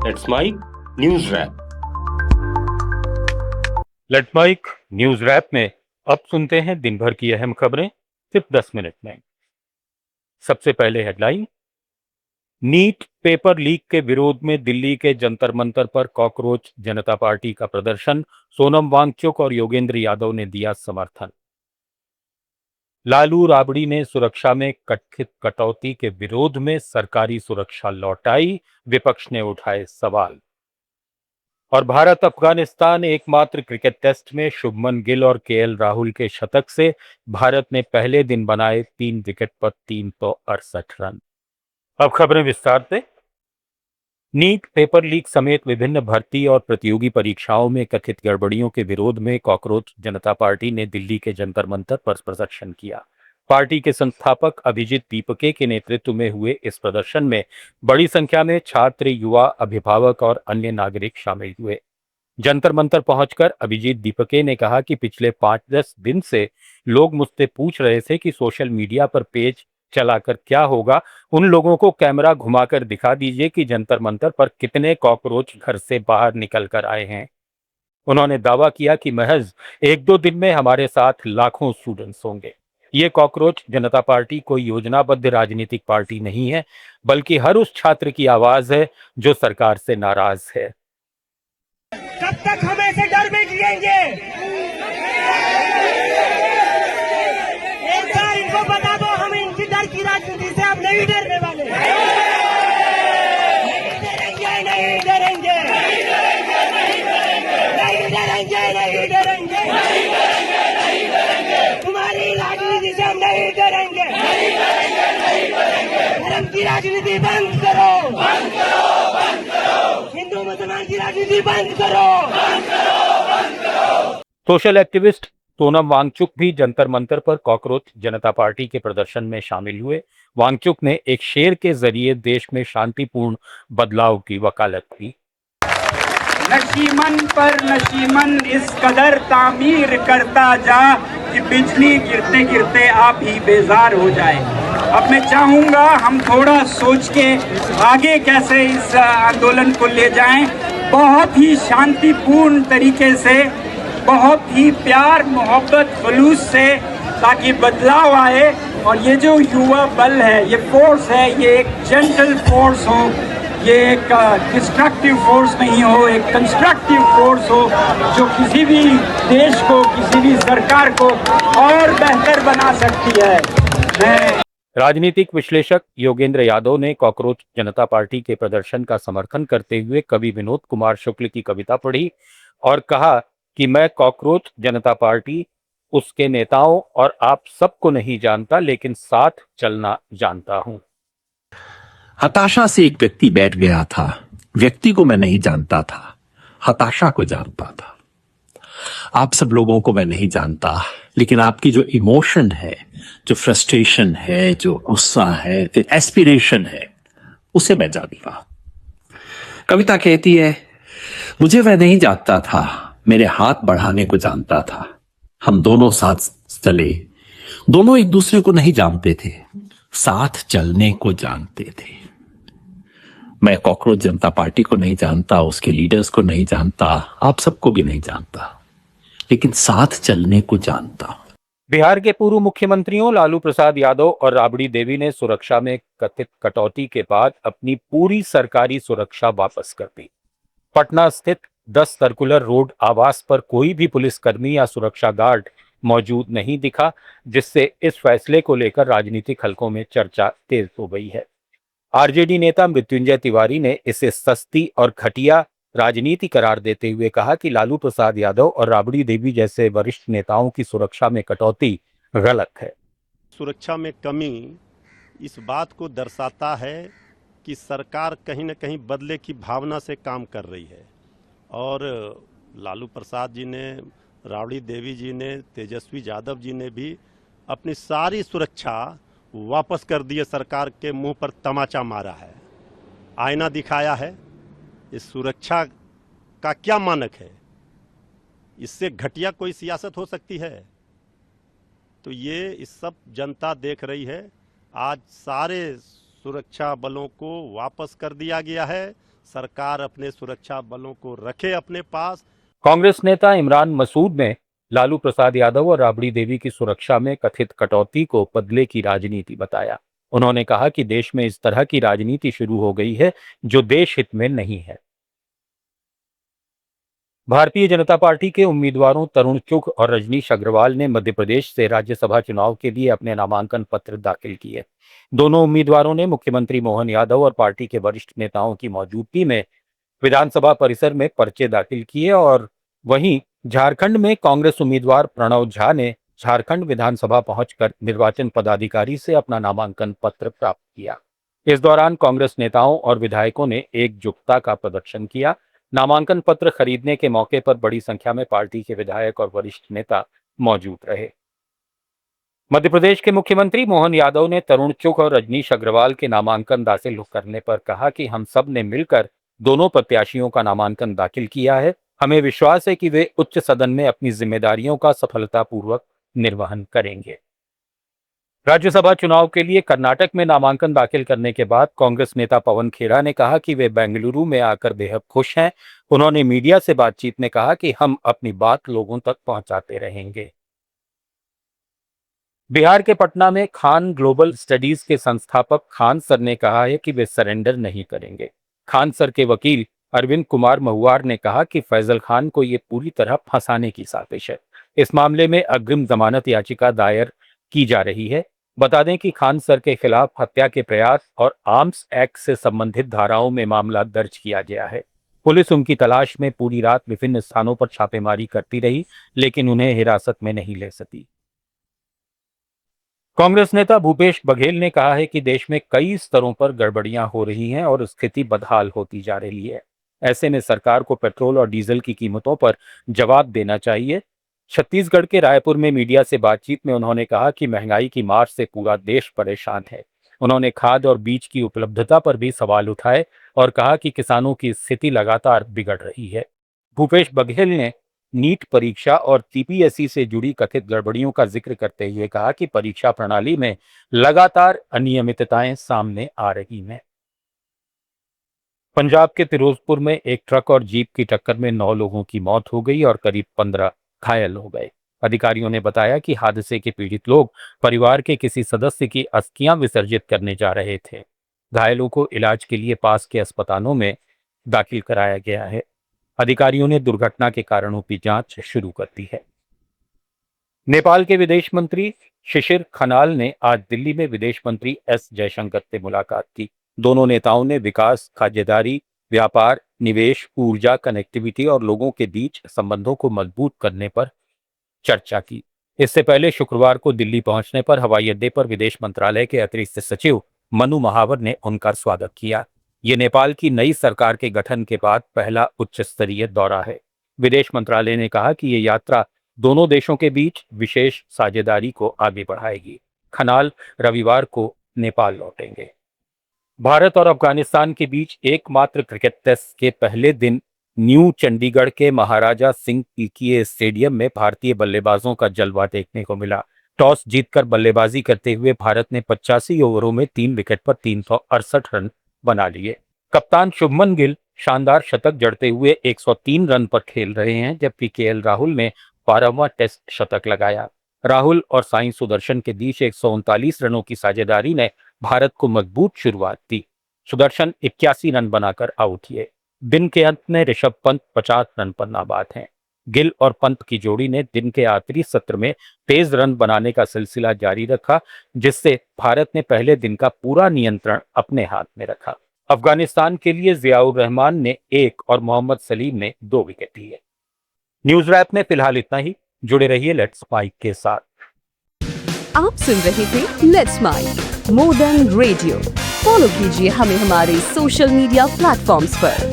Let's mic news wrap. Let mic news wrap में अब सुनते हैं दिन भर की अहम खबरें सिर्फ 10 मिनट में। सबसे पहले हेडलाइन। नीट पेपर लीक के विरोध में दिल्ली के जंतर मंतर पर कॉकरोच जनता पार्टी का प्रदर्शन, सोनम वांगचुक और योगेंद्र यादव ने दिया समर्थन। लालू राबड़ी ने सुरक्षा में कथित कटौती के विरोध में सरकारी सुरक्षा लौटाई, विपक्ष ने उठाए सवाल। और भारत अफगानिस्तान एकमात्र क्रिकेट टेस्ट में शुभमन गिल और केएल राहुल के शतक से भारत ने पहले दिन बनाए 3 विकेट पर 368 रन। अब खबरें विस्तार से। नीट पेपर लीक समेत विभिन्न भर्ती और प्रतियोगी परीक्षाओं में कथित गड़बड़ियों के विरोध में कॉकरोच जनता पार्टी ने दिल्ली के जंतर मंतर पर प्रदर्शन किया। पार्टी के संस्थापक अभिजीत दीपके के नेतृत्व में हुए इस प्रदर्शन में बड़ी संख्या में छात्र, युवा, अभिभावक और अन्य नागरिक शामिल हुए। जंतर मंतर पहुंचकर अभिजीत दीपके ने कहा कि पिछले 5-10 दिन से लोग मुझसे पूछ रहे थे कि सोशल मीडिया पर पेज चलाकर क्या होगा। उन लोगों को कैमरा घुमाकर दिखा दीजिए कि जंतर मंतर पर कितने कॉकरोच घर से बाहर निकल कर आए हैं। उन्होंने दावा किया कि महज 1-2 दिन में हमारे साथ लाखों स्टूडेंट्स होंगे। ये कॉकरोच जनता पार्टी कोई योजनाबद्ध राजनीतिक पार्टी नहीं है, बल्कि हर उस छात्र की आवाज है जो सरकार से नाराज है। कब तक हम ऐसे डर में जिएंगे? एक बार इनको बता दो, हम इनकी डर की राजनीति से अब नहीं डरने वाले। नहीं डरेंगे, नहीं डरेंगे, नहीं डरेंगे, नहीं डरेंगे, नहीं डरेंगे। तुम्हारी राजनीति से हम नहीं डरेंगे। धर्म की राजनीति बंद करो, बंद करो, बंद करो। हिंदू मुसलमान की राजनीति बंद करो, बंद करो, बंद करो। सोशल एक्टिविस्ट सोनम वांगचुक भी जंतर मंतर पर कॉकरोच जनता पार्टी के प्रदर्शन में शामिल हुए। वांगचुक ने एक शेर के जरिए देश में शांतिपूर्ण बदलाव की वकालत की। नशीमन पर नशीमन इस कदर तामीर करता जा कि बिजली गिरते गिरते आप ही बेजार हो जाए। अब मैं चाहूँगा हम थोड़ा सोच के आगे कैसे इस आंदोलन को ले जाएं, बहुत ही शांतिपूर्ण तरीके से, बहुत ही प्यार, मोहब्बत, खुलूस से, ताकि बदलाव आए। और ये जो युवा बल है, ये फोर्स है, ये एक जेंटल फोर्स हो, ये एक डिस्ट्रक्टिव फोर्स नहीं हो, एक कंस्ट्रक्टिव फोर्स हो जो किसी भी देश को, किसी भी सरकार को और बेहतर बना सकती है। राजनीतिक विश्लेषक योगेंद्र यादव ने कॉकरोच जनता पार्टी के प्रदर्शन का समर्थन करते हुए कवि विनोद कुमार शुक्ल की कविता पढ़ी और कहा कि मैं कॉकरोच जनता पार्टी, उसके नेताओं और आप सबको नहीं जानता, लेकिन साथ चलना जानता हूं। हताशा से एक व्यक्ति बैठ गया था। व्यक्ति को मैं नहीं जानता था, हताशा को जानता था। आप सब लोगों को मैं नहीं जानता, लेकिन आपकी जो इमोशन है, जो फ्रस्ट्रेशन है, जो गुस्सा है, जो एस्पिरेशन है, उसे मैं जानता। कविता कहती है, मुझे वह नहीं जानता था, मेरे हाथ बढ़ाने को जानता था। हम दोनों साथ चले, दोनों एक दूसरे को नहीं जानते थे, साथ चलने को जानते थे। मैं कॉकरोच जनता पार्टी को नहीं जानता, उसके लीडर्स को नहीं जानता, आप सबको भी नहीं जानता, लेकिन साथ चलने को जानता। बिहार के पूर्व मुख्यमंत्रियों लालू प्रसाद यादव और राबड़ी देवी ने सुरक्षा में कथित कटौती के बाद अपनी पूरी सरकारी सुरक्षा वापस कर दी। पटना स्थित 10 सर्कुलर रोड आवास पर कोई भी पुलिसकर्मी या सुरक्षा गार्ड मौजूद नहीं दिखा, जिससे इस फैसले को लेकर राजनीतिक हलकों में चर्चा तेज हो गई है। आरजेडी नेता मृत्युंजय तिवारी ने इसे सस्ती और घटिया राजनीति करार देते हुए कहा कि लालू प्रसाद यादव और राबड़ी देवी जैसे वरिष्ठ नेताओं की सुरक्षा में कटौती गलत है। सुरक्षा में कमी इस बात को दर्शाता है कि सरकार कहीं न कहीं बदले की भावना से काम कर रही है और लालू प्रसाद जी ने, राबड़ी देवी जी ने, तेजस्वी यादव जी ने भी अपनी सारी सुरक्षा वापस कर दी है। सरकार के मुंह पर तमाचा मारा है, आईना दिखाया है। इस सुरक्षा का क्या मानक है? इससे घटिया कोई सियासत हो सकती है? तो ये इस सब जनता देख रही है। आज सारे सुरक्षा बलों को वापस कर दिया गया है, सरकार अपने सुरक्षा बलों को रखे अपने पास। कांग्रेस नेता इमरान मसूद ने लालू प्रसाद यादव और राबड़ी देवी की सुरक्षा में कथित कटौती को बदले की राजनीति बताया। उन्होंने कहा कि देश में इस तरह की राजनीति शुरू हो गई है जो देश हित में नहीं है। भारतीय जनता पार्टी के उम्मीदवारों तरुण चुघ और रजनीश अग्रवाल ने मध्य प्रदेश से राज्यसभा चुनाव के लिए अपने नामांकन पत्र दाखिल किए। दोनों उम्मीदवारों ने मुख्यमंत्री मोहन यादव और पार्टी के वरिष्ठ नेताओं की मौजूदगी में विधानसभा परिसर में पर्चे दाखिल किए और वहीं झारखंड में कांग्रेस उम्मीदवार प्रणव झा ने झारखंड विधानसभा पहुंचकर निर्वाचन पदाधिकारी से अपना नामांकन पत्र प्राप्त किया। इस दौरान कांग्रेस नेताओं और विधायकों ने एकजुटता का प्रदर्शन किया। नामांकन पत्र खरीदने के मौके पर बड़ी संख्या में पार्टी के विधायक और वरिष्ठ नेता मौजूद रहे। मध्य प्रदेश के मुख्यमंत्री मोहन यादव ने तरुण चुघ और रजनीश अग्रवाल के नामांकन दाखिल करने पर कहा कि हम सब ने मिलकर दोनों प्रत्याशियों का नामांकन दाखिल किया है। हमें विश्वास है कि वे उच्च सदन में अपनी जिम्मेदारियों का सफलतापूर्वक निर्वहन करेंगे। राज्यसभा चुनाव के लिए कर्नाटक में नामांकन दाखिल करने के बाद कांग्रेस नेता पवन खेड़ा ने कहा कि वे बेंगलुरु में आकर बेहद खुश हैं। उन्होंने मीडिया से बातचीत में कहा कि हम अपनी बात लोगों तक पहुंचाते रहेंगे। बिहार के पटना में खान ग्लोबल स्टडीज के संस्थापक खान सर ने कहा है कि वे सरेंडर नहीं करेंगे। खान सर के वकील अरविंद कुमार महुआर ने कहा कि फैजल खान को ये पूरी तरह फंसाने की साजिश है। इस मामले में अग्रिम जमानत याचिका दायर की जा रही है। बता दें कि खान सर के खिलाफ हत्या के प्रयास और आर्म्स एक्ट से संबंधित धाराओं में मामला दर्ज किया गया है। पुलिस उनकी तलाश में पूरी रात विभिन्न स्थानों पर छापेमारी करती रही, लेकिन उन्हें हिरासत में नहीं ले सकी। कांग्रेस नेता भूपेश बघेल ने कहा है कि देश में कई स्तरों पर गड़बड़ियां हो रही हैं और स्थिति बदहाल होती जा रही है। ऐसे में सरकार को पेट्रोल और डीजल की कीमतों पर जवाब देना चाहिए। छत्तीसगढ़ के रायपुर में मीडिया से बातचीत में उन्होंने कहा कि महंगाई की मार से पूरा देश परेशान है। उन्होंने खाद और बीज की उपलब्धता पर भी सवाल उठाए और कहा कि किसानों की स्थिति लगातार बिगड़ रही है। भूपेश बघेल ने नीट परीक्षा और सीपीएसई से जुड़ी कथित गड़बड़ियों का जिक्र करते हुए कहा कि परीक्षा प्रणाली में लगातार अनियमितताएं सामने आ रही हैं। पंजाब के फिरोजपुर में एक ट्रक और जीप की टक्कर में 9 लोगों की मौत हो गई और करीब 15 घायल हो गए। अधिकारियों ने बताया कि हादसे के पीड़ित लोग परिवार के किसी सदस्य की अस्थियां विसर्जित करने जा रहे थे। घायलों को इलाज के लिए पास के अस्पतालों में दाखिल कराया गया है। अधिकारियों ने दुर्घटना के कारणों की जांच शुरू कर दी है। नेपाल के विदेश मंत्री शिशिर खनाल ने आज दिल्ली में विदेश मंत्री एस जयशंकर से मुलाकात की। दोनों नेताओं ने विकास, साझेदारी, व्यापार, निवेश, ऊर्जा, कनेक्टिविटी और लोगों के बीच संबंधों को मजबूत करने पर चर्चा की। इससे पहले शुक्रवार को दिल्ली पहुंचने पर हवाई अड्डे पर विदेश मंत्रालय के अतिरिक्त सचिव मनु महावर ने उनका स्वागत किया। ये नेपाल की नई सरकार के गठन के बाद पहला उच्च स्तरीय दौरा है। विदेश मंत्रालय ने कहा कि ये यात्रा दोनों देशों के बीच विशेष साझेदारी को आगे बढ़ाएगी। खनाल रविवार को नेपाल लौटेंगे। भारत और अफगानिस्तान के बीच एकमात्र क्रिकेट टेस्ट के पहले दिन न्यू चंडीगढ़ के महाराजा सिंह टीकीए स्टेडियम में भारतीय बल्लेबाजों का जलवा देखने को मिला। टॉस जीतकर बल्लेबाजी करते हुए भारत ने 85 ओवरों में 3 विकेट पर 368 रन बना लिए। कप्तान शुभमन गिल शानदार शतक जड़ते हुए 103 रन पर खेल रहे हैं, जबकि केएल राहुल ने 12वां टेस्ट शतक लगाया। राहुल और साई सुदर्शन के बीच 139 रनों की साझेदारी ने भारत को मजबूत शुरुआत दी। सुदर्शन 81 रन बनाकर आउट हुए। दिन के अंत में ऋषभ पंत 50 रन पर नाबाद हैं। गिल और पंत की जोड़ी ने दिन के आखिरी सत्र में तेज रन बनाने का सिलसिला जारी रखा, जिससे भारत ने पहले दिन का पूरा नियंत्रण अपने हाथ में रखा। अफगानिस्तान के लिए जियाउर रहमान ने 1 और मोहम्मद सलीम ने 2 विकेट लिए। न्यूज रैप में फिलहाल इतना ही। जुड़े रहिए लेट्स माइक के साथ। आप सुन रहे थे let's mic more than radio. Follow कीजिए हमें हमारे सोशल मीडिया प्लेटफॉर्म्स पर।